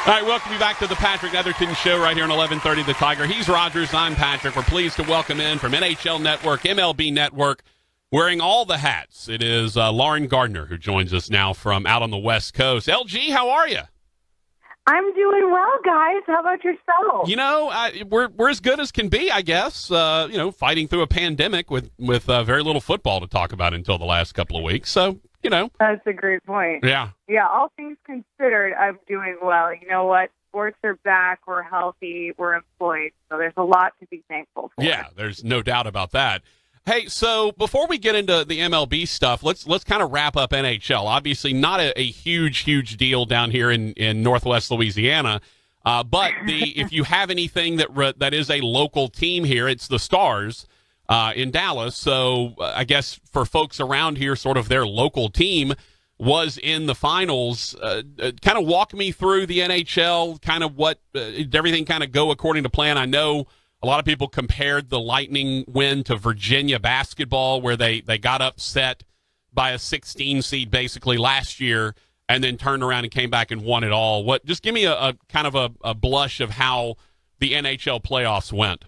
All right, welcome you back to the Patrick Netherton Show right here on 1130 The Tiger. He's Rogers, I'm Patrick. We're pleased to welcome in from NHL Network, MLB Network, wearing all the hats. It is Lauren Gardner who joins us now from out on the West Coast. LG, how are you? I'm doing well, guys. How about yourself? You know, we're as good as can be, I guess. Fighting through a pandemic with very little football to talk about until the last couple of weeks. So, you know. That's a great point. Yeah. Yeah, all things considered, I'm doing well. You know what? Sports are back. We're healthy. We're employed. So there's a lot to be thankful for. Yeah, there's no doubt about that. Hey, so before we get into the MLB stuff, let's kind of wrap up NHL. Obviously, not a huge deal down here in Northwest Louisiana, but if you have anything that is a local team here, it's the Stars in Dallas. So I guess for folks around here, sort of their local team was in the finals. Kind of walk me through the NHL. Kind of what did everything kind of go according to plan? I know a lot of people compared the Lightning win to Virginia basketball, where they got upset by a 16 seed basically last year and then turned around and came back and won it all. Just give me a kind of a blush of how the NHL playoffs went.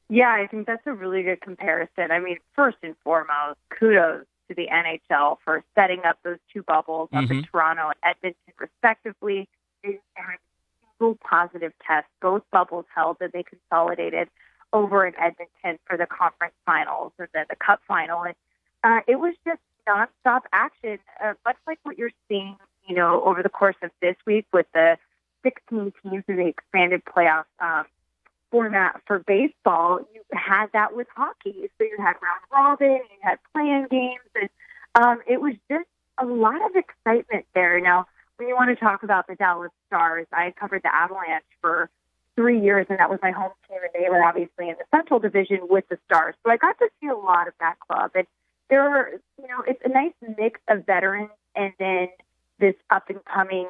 Yeah, I think that's a really good comparison. I mean, first and foremost, kudos to the NHL for setting up those two bubbles up in Toronto and Edmonton, respectively. They had positive tests. Both bubbles held, and they consolidated over in Edmonton for the conference finals and then the cup final. And it was just nonstop action, much like what you're seeing, over the course of this week with the 16 teams in the expanded playoff format for baseball. You had that with hockey. So you had round robin, you had play-in games, and it was just a lot of excitement there. Now, when you want to talk about the Dallas Stars, I covered the Avalanche for 3 years, and that was my home team, and they were obviously in the Central Division with the Stars. So I got to see a lot of that club. And there were, it's a nice mix of veterans and then this up-and-coming,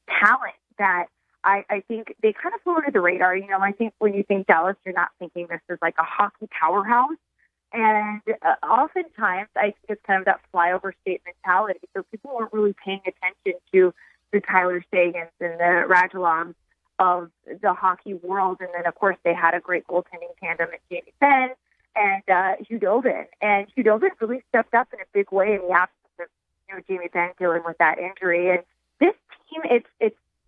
talent that I think they kind of flew under the radar. I think when you think Dallas, you're not thinking this is like a hockey powerhouse. And oftentimes, I think it's kind of that flyover state mentality. So people weren't really paying attention to the Tyler Sagans and the Radulovs of the hockey world. And then, of course, they had a great goaltending tandem at Jamie Benn and Hugh Dovin. And Hugh Dovin really stepped up in a big way in the absence of Jamie Benn dealing with that injury. And this team,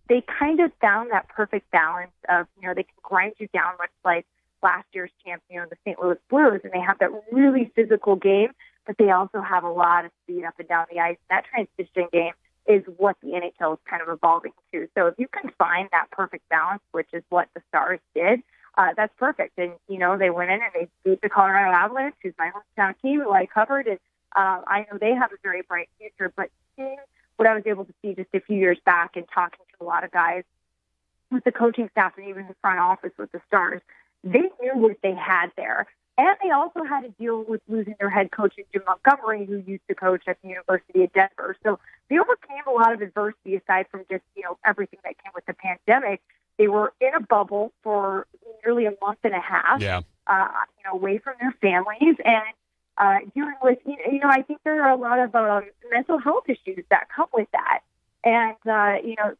they kind of found that perfect balance of, they can grind you down much like last year's champion, the St. Louis Blues, and they have that really physical game, but they also have a lot of speed up and down the ice. That transition game is what the NHL is kind of evolving to. So if you can find that perfect balance, which is what the Stars did, that's perfect. And, they went in and they beat the Colorado Avalanche, who's my hometown team, who I covered, and I know they have a very bright future, but seeing what I was able to see just a few years back and talking to a lot of guys with the coaching staff and even the front office with the Stars, they knew what they had there. And they also had to deal with losing their head coach, Jim Montgomery, who used to coach at the University of Denver. So they overcame a lot of adversity aside from just, everything that came with the pandemic. They were in a bubble for nearly a month and a half, away from their families and dealing with, I think there are a lot of mental health issues that come with that. And,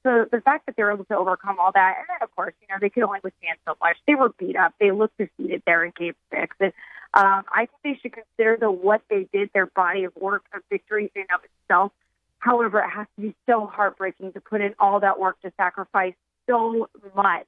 so the fact that they were able to overcome all that, and then, of course, they could only withstand so much. They were beat up. They looked defeated there in Game 6. And I think they should consider, what they did, their body of work, of victory in and of itself. However, it has to be so heartbreaking to put in all that work, to sacrifice so much,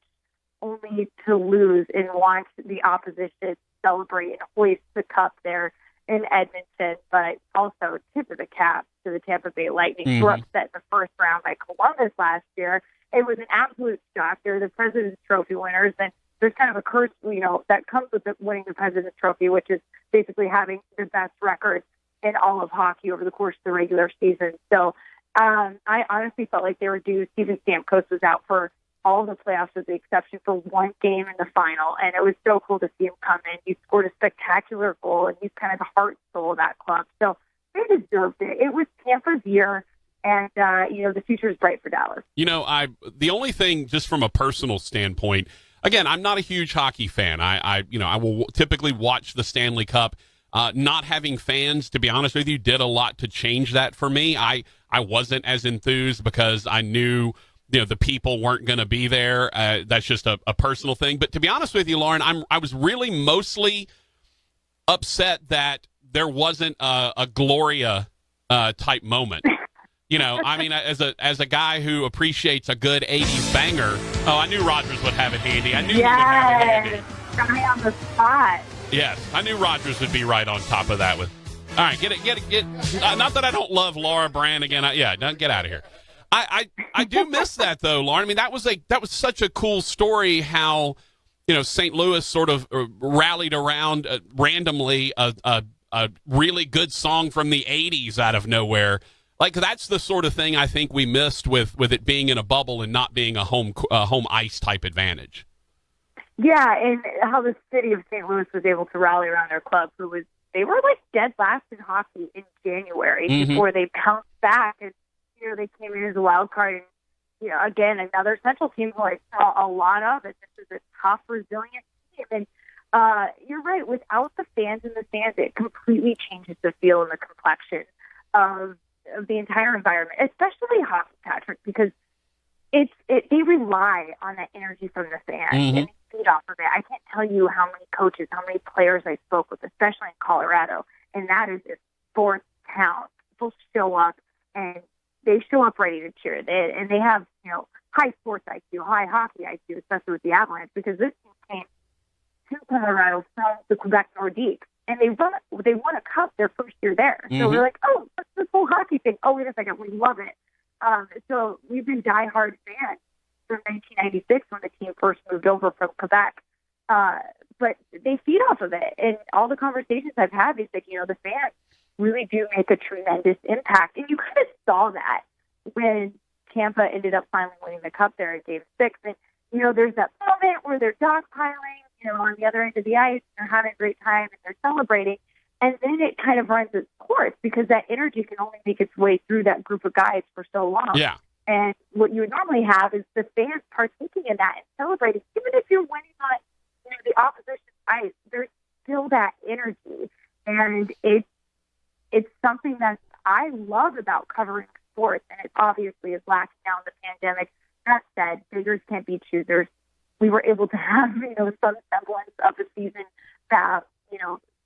only to lose and want the opposition celebrate and hoist the cup there in Edmonton, but also tip of the cap to the Tampa Bay Lightning, who were upset in the first round by Columbus last year. It was an absolute shock. They're the President's Trophy winners, and there's kind of a curse, that comes with winning the President's Trophy, which is basically having the best record in all of hockey over the course of the regular season. So I honestly felt like they were due. Steven Stamkos was out for all the playoffs with the exception for one game in the final. And it was so cool to see him come in. He scored a spectacular goal, and he's kind of the heart and soul of that club. So they deserved it. It was Tampa's year, and, the future is bright for Dallas. The only thing, just from a personal standpoint, again, I'm not a huge hockey fan. I will typically watch the Stanley Cup. Not having fans, to be honest with you, did a lot to change that for me. I wasn't as enthused because I knew the people weren't going to be there. That's just a personal thing. But to be honest with you, Lauren, I was really mostly upset that there wasn't a Gloria type moment. I mean, as a guy who appreciates a good 80s banger, I knew Rogers would have it handy. I knew he would have it handy. Guy on the spot. Yes, I knew Rogers would be right on top of that. All right, get it. Not that I don't love Laura Brand again. Get out of here. I do miss that though, Lauren. I mean, that was such a cool story. How St. Louis sort of rallied around randomly a really good song from the 80s out of nowhere. Like, that's the sort of thing I think we missed with it being in a bubble and not being a home ice type advantage. Yeah, and how the city of St. Louis was able to rally around their club, they were like dead last in hockey in January before they bounced back, and they came in as a wild card, and again, another Central team who I saw a lot of. This is a tough, resilient team, and you're right. Without the fans in the stands, it completely changes the feel and the complexion of the entire environment, especially hockey, Patrick, because they rely on that energy from the fans and they feed off of it. I can't tell you how many coaches, how many players I spoke with, especially in Colorado, and that is a sports town. People show up and they show up ready to cheer. They have high sports IQ, high hockey IQ, especially with the Avalanche, because this team came to Colorado from the Quebec Nordiques. And they won a cup their first year there. So we're like, oh, what's this whole hockey thing? Oh, wait a second, we love it. So we've been diehard fans from 1996 when the team first moved over from Quebec. But they feed off of it. And all the conversations I've had, they said, the fans really do make a tremendous impact. And you kind of saw that when Tampa ended up finally winning the cup there in Game 6. And, there's that moment where they're dogpiling, on the other end of the ice, they're having a great time and they're celebrating. And then it kind of runs its course because that energy can only make its way through that group of guys for so long. Yeah. And what you would normally have is the fans partaking in that and celebrating. Even if you're winning on the opposition ice, there's still that energy. And it's something that I love about covering sports, and it obviously is lacking now in the pandemic. That said, beggars can't be choosers. We were able to have, some semblance of a season that,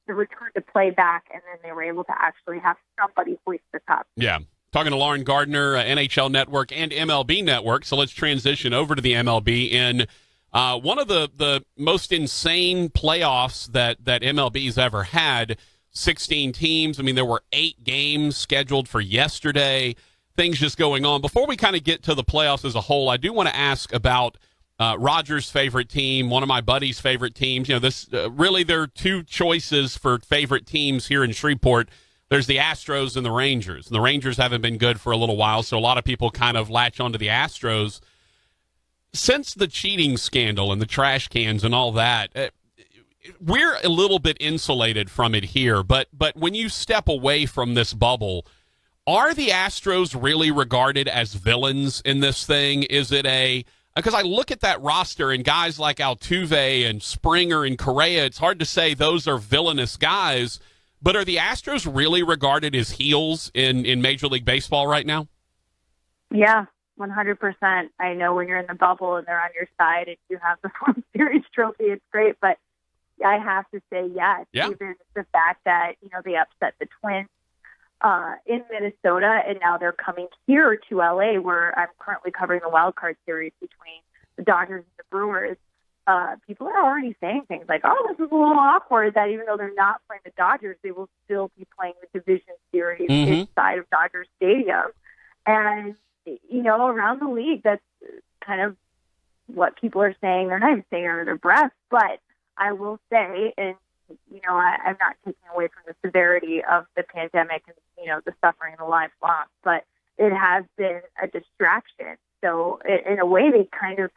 the return to play back, and then they were able to actually have somebody hoist the cup. Yeah. Talking to Lauren Gardner, NHL Network and MLB Network. So let's transition over to the MLB in one of the most insane playoffs that MLB's ever had. 16 teams. I mean, there were 8 games scheduled for yesterday. Things just going on. Before we kind of get to the playoffs as a whole, I do want to ask about Roger's favorite team, one of my buddy's favorite teams. Really there are 2 choices for favorite teams here in Shreveport. There's the Astros and the Rangers. And the Rangers haven't been good for a little while, so a lot of people kind of latch onto the Astros. Since the cheating scandal and the trash cans and all that, we're a little bit insulated from it here. But when you step away from this bubble, are the Astros really regarded as villains in this thing? Is it because I look at that roster and guys like Altuve and Springer and Correa, it's hard to say those are villainous guys, but are the Astros really regarded as heels in Major League Baseball right now? Yeah, 100%. I know when you're in the bubble and they're on your side and you have the World Series trophy, it's great, but I have to say yes. Yeah. Even the fact that, they upset the Twins in Minnesota, and now they're coming here to LA, where I'm currently covering the wild card series between the Dodgers and the Brewers. People are already saying things like, oh, this is a little awkward that even though they're not playing the Dodgers, they will still be playing the division series inside of Dodger Stadium. And, around the league, that's kind of what people are saying. They're not even saying it under their breath, but I will say, and I'm not taking away from the severity of the pandemic and, the suffering and the lives lost, but it has been a distraction. So in a way, they kind of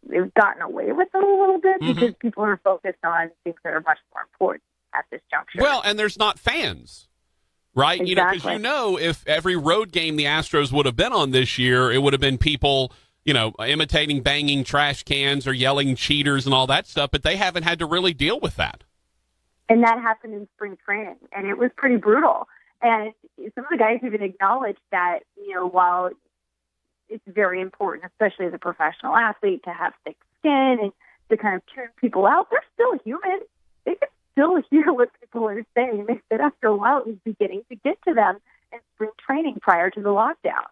they've gotten away with it a little bit because people are focused on things that are much more important at this juncture. Well, and there's not fans, right? Exactly. Because if every road game the Astros would have been on this year, it would have been people imitating banging trash cans or yelling cheaters and all that stuff, but they haven't had to really deal with that. And that happened in spring training, and it was pretty brutal. And some of the guys even acknowledged that, while it's very important, especially as a professional athlete, to have thick skin and to kind of tune people out. They're still human. They can still hear what people are saying. They said after a while it was beginning to get to them in spring training prior to the lockdown.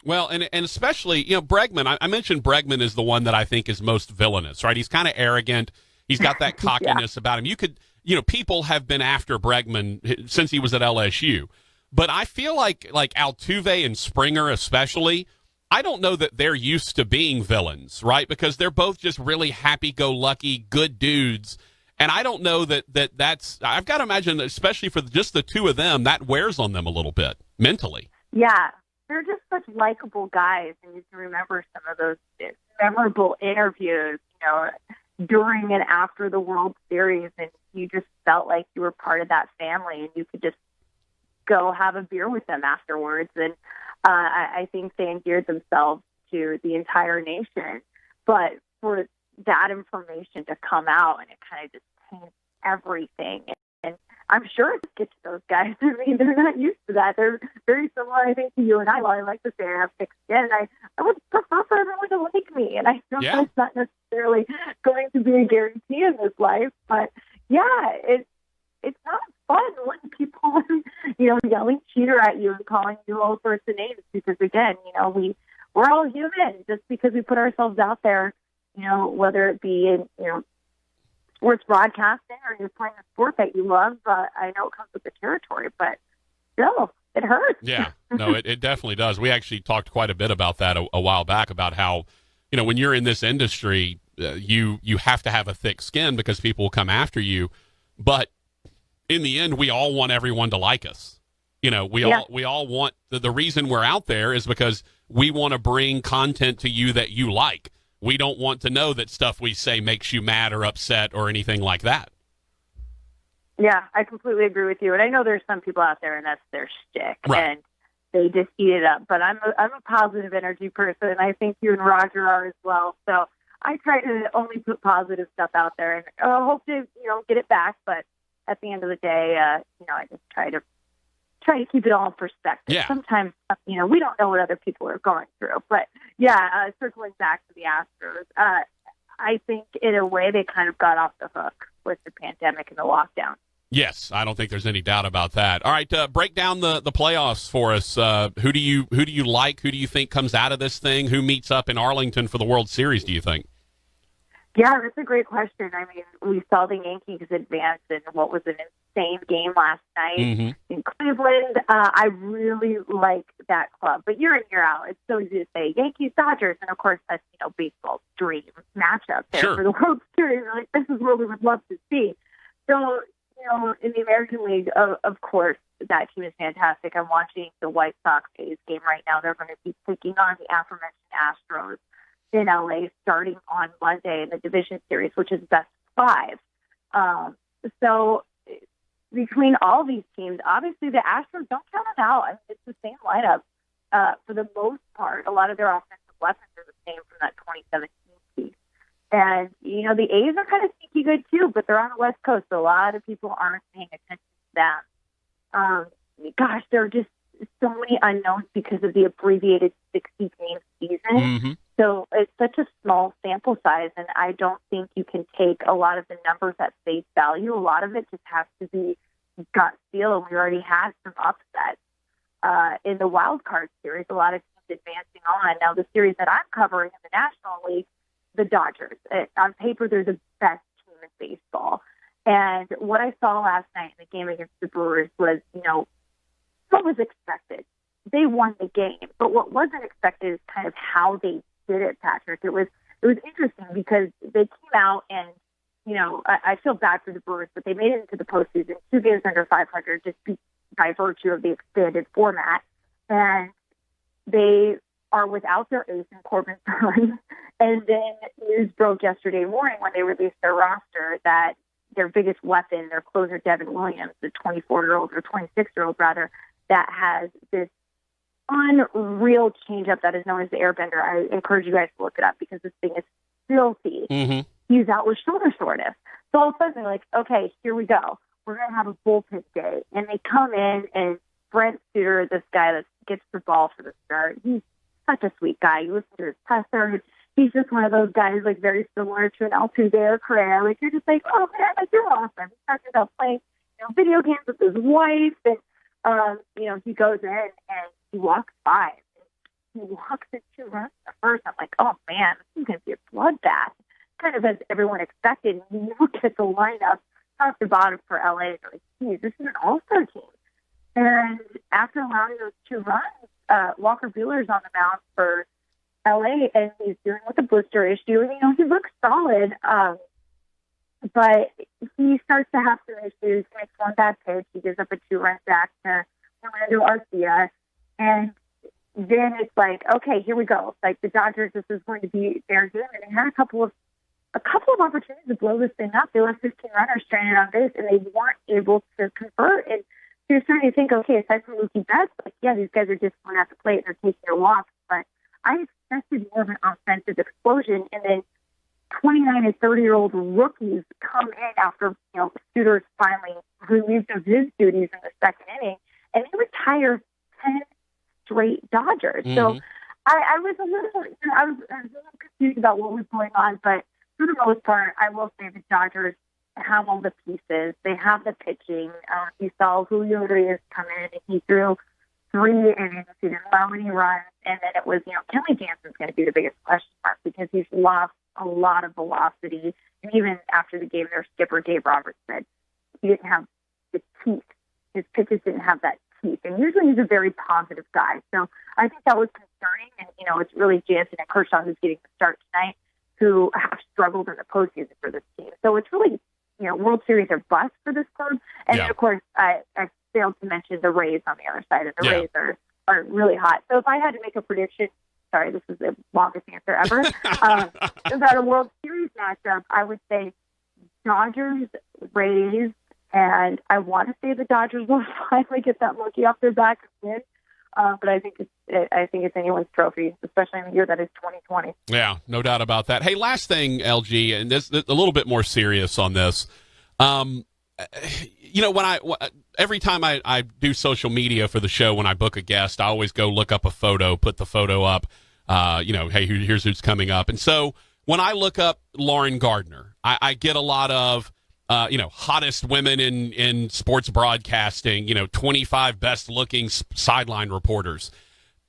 Well, and especially, Bregman, I mentioned Bregman is the one that I think is most villainous, right? He's kind of arrogant. He's got that cockiness about him. People have been after Bregman since he was at LSU. But I feel like Altuve and Springer especially, I don't know that they're used to being villains, right? Because they're both just really happy-go-lucky, good dudes. And I don't know that's – I've got to imagine, that especially for just the two of them, that wears on them a little bit mentally. Yeah. They're just such likable guys, and you can remember some of those memorable interviews, during and after the World Series, and you just felt like you were part of that family, and you could just go have a beer with them afterwards. And I think they endeared themselves to the entire nation. But for that information to come out, and it kind of just changed everything. And I'm sure it gets to those guys. I mean, they're not used to that. They're very similar, I think, to you and I. Well, I like to say I have thick skin. I would prefer for everyone to like me. And I know that's not necessarily going to be a guarantee in this life. But, yeah, it's not fun when people are, yelling cheater at you and calling you all sorts of names. Because, again, we're all human. Just because we put ourselves out there, whether it be in, sports broadcasting or you're playing a sport that you love, I know it comes with the territory, but still, it hurts. Yeah, no, it definitely does. We actually talked quite a bit about that a while back, about how, when you're in this industry, you have to have a thick skin because people will come after you. But in the end, we all want everyone to like us. We all want the reason we're out there is because we want to bring content to you that you like. We don't want to know that stuff we say makes you mad or upset or anything like that. Yeah, I completely agree with you. And I know there's some people out there and that's their shtick. Right. And they just eat it up. But I'm a positive energy person, and I think you and Roger are as well. So I try to only put positive stuff out there, and hope to get it back. But at the end of the day, I just try to keep it all in perspective. Yeah. Sometimes we don't know what other people are going through. But yeah, circling back to the Astros, I think in a way they kind of got off the hook with the pandemic and the lockdown. Yes, I don't think there's any doubt about that. All right, break down the playoffs for us. Who do you like? Who do you think comes out of this thing? Who meets up in Arlington for the World Series, do you think? Yeah, that's a great question. I mean, we saw the Yankees advance in what was an insane game last night in Cleveland. I really like that club. But year in, year out, it's so easy to say Yankees, Dodgers, and of course that's baseball's dream matchup there for the World Series. Like, this is what we would love to see. So, in the American League, of course, that team is fantastic. I'm watching the White Sox A's game right now. They're going to be taking on the aforementioned Astros in LA starting on Monday in the division series, which is best of 5. So between all these teams, obviously the Astros, don't count it out. I mean, it's the same lineup for the most part. A lot of their offensive weapons are the same from that 2017 team. And, the A's are kind of sneaky good too, but they're on the West Coast, so a lot of people aren't paying attention to them. Gosh, there are just so many unknowns because of the abbreviated 60-game season. So it's such a small sample size, and I don't think you can take a lot of the numbers at face value. A lot of it just has to be gut feel, and we already had some upsets in the wild card series. A lot of teams advancing on. Now, the series that I'm covering in the National League, the Dodgers. On paper, they're the best team in baseball. And what I saw last night in the game against the Brewers was, what was expected. They won the game, but what wasn't expected is kind of how they did it, Patrick. It was interesting because they came out and, I feel bad for the Brewers, but they made it into the postseason, 2 games under 500, just by virtue of the expanded format. And they are without their ace in Corbin Burnes. And then news broke yesterday morning when they released their roster that their biggest weapon, their closer, Devin Williams, the 24-year-old or 26-year-old rather, that has this unreal changeup that is known as the airbender. I encourage you guys to look it up because this thing is filthy. He's out with shoulder soreness. So all of a sudden they're like, okay, here we go. We're going to have a bullpen day. And they come in and Brent Suter, this guy that gets the ball for the start, he's such a sweet guy. You listen to his presser. He's just one of those guys, like, very similar to an Altuve or Correa. Like, you're just like, oh, man, like, you're awesome. He's talking about playing, video games with his wife. And, he goes in and he walks by. He walks in 2 runs at first. I'm like, oh, man, this is going to be a bloodbath. Kind of as everyone expected. And you look at the lineup top to bottom for LA. You're like, geez, this is an all-star team. And after allowing those 2 runs, Walker Buehler's on the mound for LA, and he's dealing with a blister issue. And, he looks solid, but he starts to have some issues. He makes one bad pitch. He gives up a 2-run sack to Orlando Arcia. And then it's like, okay, here we go. Like, the Dodgers, this is going to be their game. And they had a couple of opportunities to blow this thing up. They left 15 runners stranded on base, and they weren't able to convert. And so you're starting to think, okay, aside from Mookie Betts, like, yeah, these guys are just going at the plate and they're taking their walks. But I expected more of an offensive explosion, and then 29 and 30-year-old rookies come in after, Suter's finally relieved of his duties in the second inning, and they retire 10 straight Dodgers. Mm-hmm. So I was a little confused about what was going on, but for the most part, I will say the Dodgers have all the pieces. They have the pitching. You saw Julio Urias come in, and he threw 3 innings. He didn't allow any runs. And then it was, Kenley Jansen's going to be the biggest question mark because he's lost a lot of velocity. And even after the game, their skipper, Dave Roberts, said he didn't have the teeth. His pitches didn't have that teeth. And usually he's a very positive guy. So I think that was concerning. And, it's really Jansen and Kershaw who's getting the start tonight, who have struggled in the postseason for this team. So it's really, World Series are bust for this club. And then, of course, I failed to mention the Rays on the other side, and the Rays are really hot. So if I had to make a prediction, sorry, this is the longest answer ever, about a World Series matchup, I would say Dodgers, Rays, and I want to say the Dodgers will finally get that monkey off their back and win. But I think it's anyone's trophy, especially in the year that is 2020. Yeah, no doubt about that. Hey, last thing, LG, and this a little bit more serious on this. When every time I do social media for the show, when I book a guest, I always go look up a photo, put the photo up. Hey, here's who's coming up. And so when I look up Lauren Gardner, I get a lot of hottest women in sports broadcasting, 25 best looking sideline reporters.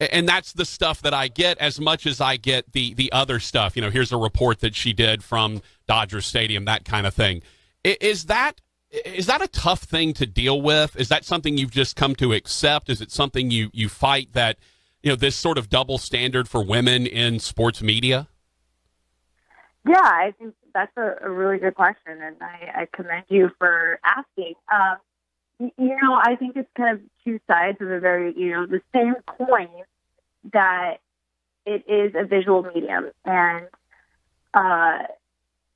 And that's the stuff that I get as much as I get the other stuff. Here's a report that she did from Dodger Stadium, that kind of thing. Is that a tough thing to deal with? Is that something you've just come to accept? Is it something you fight that, this sort of double standard for women in sports media? Yeah, I think that's a really good question, and I commend you for asking. I think it's kind of two sides of a very, the same coin, that it is a visual medium. And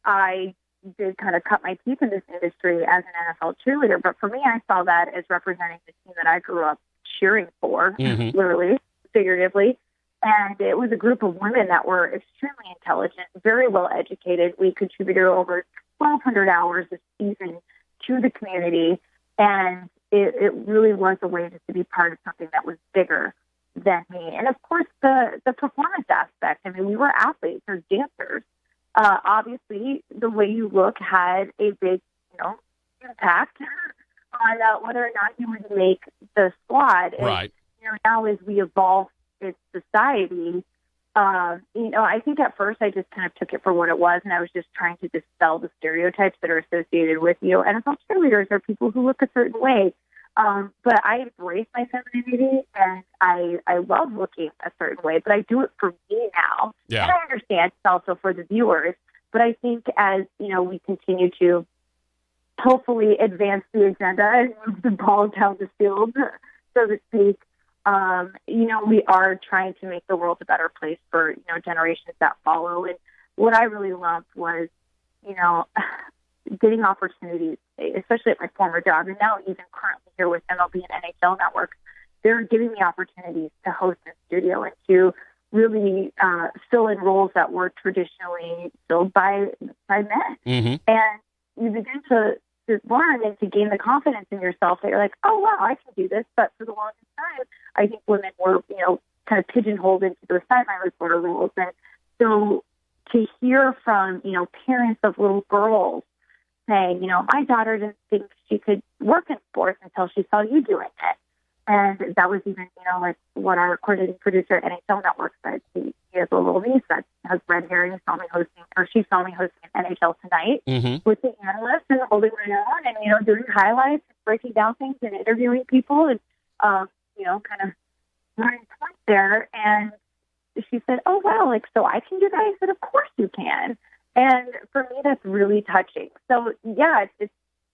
I did kind of cut my teeth in this industry as an NFL cheerleader, but for me, I saw that as representing the team that I grew up cheering for, literally, figuratively. And it was a group of women that were extremely intelligent, very well educated. We contributed over 1,200 hours a season to the community. And it really was a way just to be part of something that was bigger than me. And of course, the performance aspect. I mean, we were athletes or dancers. Obviously, the way you look had a big, impact on whether or not you would make the squad. Right. And, now as we evolve in society, I think at first I just kind of took it for what it was, and I was just trying to dispel the stereotypes that are associated with, NFL cheerleaders are people who look a certain way. But I embrace my femininity, and I love looking a certain way, but I do it for me now. Yeah. And I understand it's also for the viewers, but I think as, we continue to hopefully advance the agenda and move the ball down the field, so to speak, we are trying to make the world a better place for, generations that follow. And what I really loved was, getting opportunities, especially at my former job, and now even currently here with MLB and NHL networks. They're giving me opportunities to host in studio and to really fill in roles that were traditionally filled by men. Mm-hmm. And you begin to learn and to gain the confidence in yourself that you're like, oh, wow, I can do this. But for the longest time, I think women were, kind of pigeonholed into those sideline reporter roles. And so to hear from, parents of little girls saying, my daughter didn't think she could work in sports until she saw you doing it. And that was even, like what our coordinating producer at NHL Network said. She has a little niece that has red hair and she saw me hosting an NHL Tonight with the analysts and holding my own and, doing highlights, breaking down things and interviewing people and, kind of running points there. And she said, oh, wow, so I can do that? I said, of course you can. And for me, that's really touching. So, yeah, it's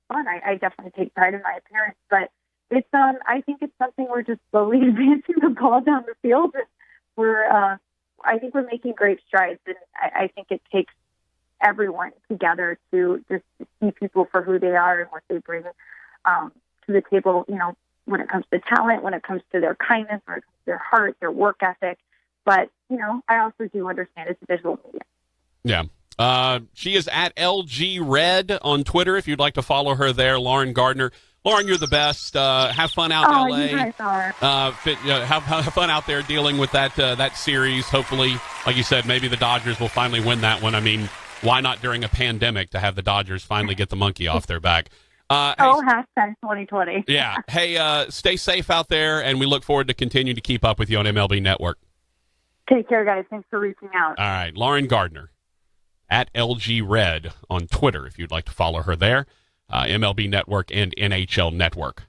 fun. I definitely take pride in my appearance, but it's I think it's something we're just slowly advancing the ball down the field. I think we're making great strides, and I think it takes everyone together to just see people for who they are and what they bring to the table, when it comes to talent, when it comes to their kindness, when it comes to their heart, their work ethic. But, I also do understand it's visual media. Yeah. She is at LG Red on Twitter, if you'd like to follow her there, Lauren Gardner. Lauren, you're the best. Have fun out in L.A. You guys are. Have fun out there dealing with that series. Hopefully, like you said, maybe the Dodgers will finally win that one. I mean, why not during a pandemic to have the Dodgers finally get the monkey off their back? Hashtag 2020. Yeah. Hey, stay safe out there, and we look forward to continuing to keep up with you on MLB Network. Take care, guys. Thanks for reaching out. All right. Lauren Gardner at LG Red on Twitter, if you'd like to follow her there. MLB Network and NHL Network.